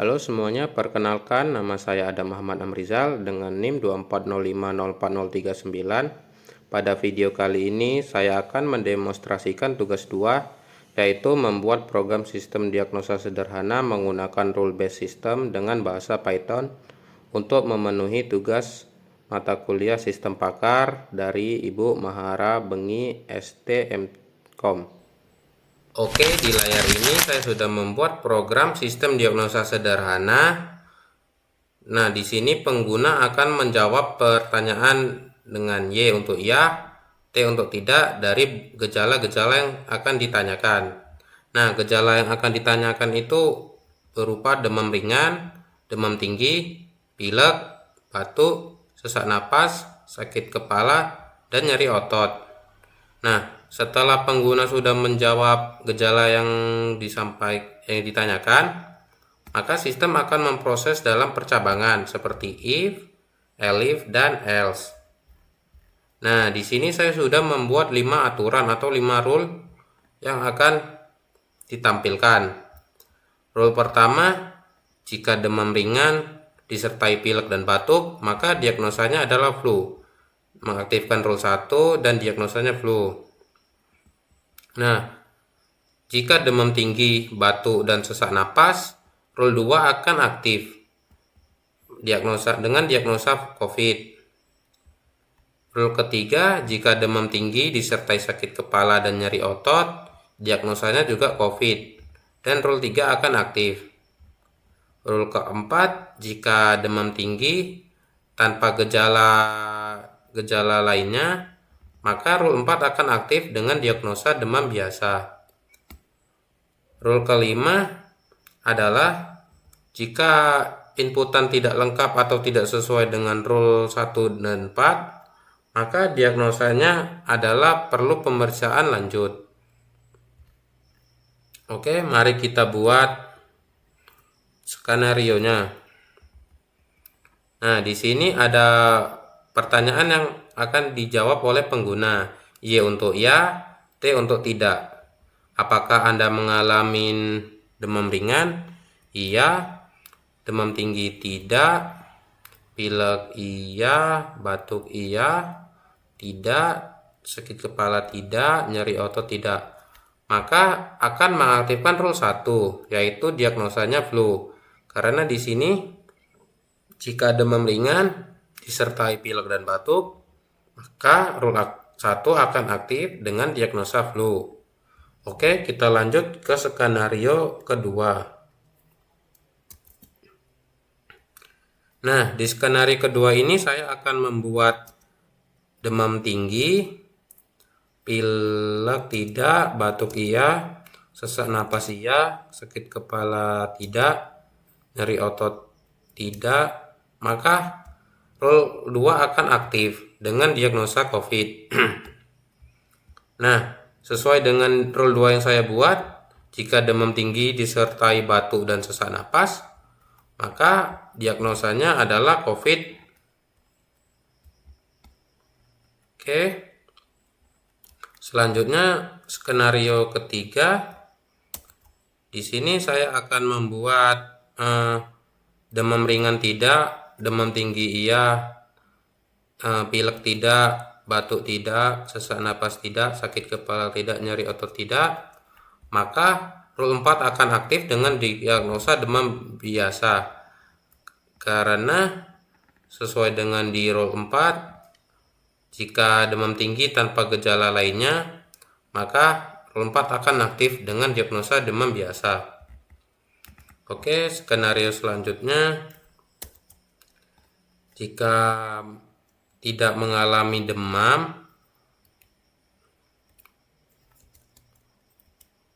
Halo semuanya, perkenalkan nama saya Adam Muhammad Amrizal dengan NIM 240504039. Pada video kali ini saya akan mendemonstrasikan tugas 2, yaitu membuat program sistem diagnosa sederhana menggunakan rule-based system dengan bahasa Python untuk memenuhi tugas mata kuliah sistem pakar dari Ibu Mahara Bengi STMkom. Oke, di layar ini saya sudah membuat program sistem diagnosa sederhana. Nah, di sini pengguna akan menjawab pertanyaan dengan Y untuk ya, T untuk tidak dari gejala-gejala yang akan ditanyakan. Nah, gejala yang akan ditanyakan itu berupa demam ringan, demam tinggi, pilek, batuk, sesak napas, sakit kepala, dan nyeri otot. Nah, setelah pengguna sudah menjawab gejala yang ditanyakan, maka sistem akan memproses dalam percabangan seperti if, elif, dan else. Nah, di sini saya sudah membuat 5 aturan atau 5 rule yang akan ditampilkan. Rule pertama, jika demam ringan disertai pilek dan batuk, maka diagnosanya adalah flu. Mengaktifkan rule 1 dan diagnosanya flu. Nah, jika demam tinggi, batuk, dan sesak napas, rule 2 akan aktif dengan diagnosa COVID. Rule ketiga, jika demam tinggi disertai sakit kepala dan nyeri otot, diagnosanya juga COVID. Dan rule 3 akan aktif. Rule keempat, jika demam tinggi tanpa gejala lainnya, maka rule 4 akan aktif dengan diagnosa demam biasa. Rule kelima adalah jika inputan tidak lengkap atau tidak sesuai dengan rule 1 dan 4, maka diagnosanya adalah perlu pemeriksaan lanjut. Oke, mari kita buat skenario-nya. Nah, di sini ada pertanyaan yang akan dijawab oleh pengguna. Y untuk ya, T untuk tidak. Apakah Anda mengalami demam ringan? Iya. Demam tinggi tidak. Pilek iya. Batuk iya. Tidak. Sakit kepala tidak. Nyeri otot tidak. Maka akan mengaktifkan rule 1, yaitu diagnosanya flu. Karena di sini jika demam ringan disertai pilek dan batuk, maka rule 1 akan aktif dengan diagnosa flu. Oke, kita lanjut ke skenario kedua. Nah, di skenario kedua ini saya akan membuat demam tinggi, pilek tidak, batuk iya, sesak napas iya, sakit kepala tidak, nyeri otot tidak, maka rule 2 akan aktif dengan diagnosa COVID. Nah, sesuai dengan rule 2 yang saya buat, jika demam tinggi disertai batuk dan sesak napas, maka diagnosanya adalah COVID. Oke. Selanjutnya skenario ketiga. Di sini saya akan membuat demam ringan tidak, demam tinggi iya, pilek tidak, batuk tidak, sesak napas tidak, sakit kepala tidak, nyeri otot tidak, maka rule 4 akan aktif dengan diagnosa demam biasa. Karena sesuai dengan di rule 4, jika demam tinggi tanpa gejala lainnya, maka rule 4 akan aktif dengan diagnosa demam biasa. Oke, skenario selanjutnya, jika tidak mengalami demam,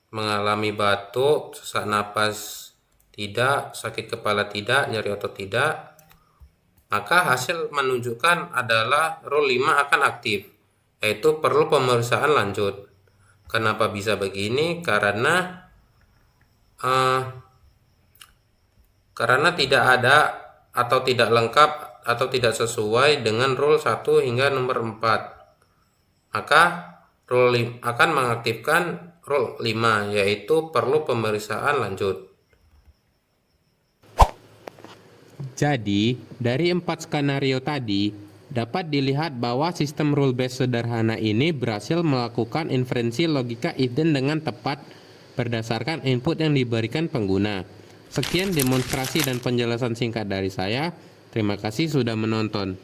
mengalami batuk, sesak napas tidak, sakit kepala tidak, nyeri otot tidak, maka hasil menunjukkan adalah rule 5 akan aktif, yaitu perlu pemeriksaan lanjut. Kenapa bisa begini? Karena tidak ada atau tidak lengkap atau tidak sesuai dengan rule 1 hingga nomor 4. Maka rule akan mengaktifkan rule 5, yaitu perlu pemeriksaan lanjut. Jadi, dari 4 skenario tadi, dapat dilihat bahwa sistem rule based sederhana ini berhasil melakukan inferensi logika if then dengan tepat berdasarkan input yang diberikan pengguna. Sekian demonstrasi dan penjelasan singkat dari saya. Terima kasih sudah menonton.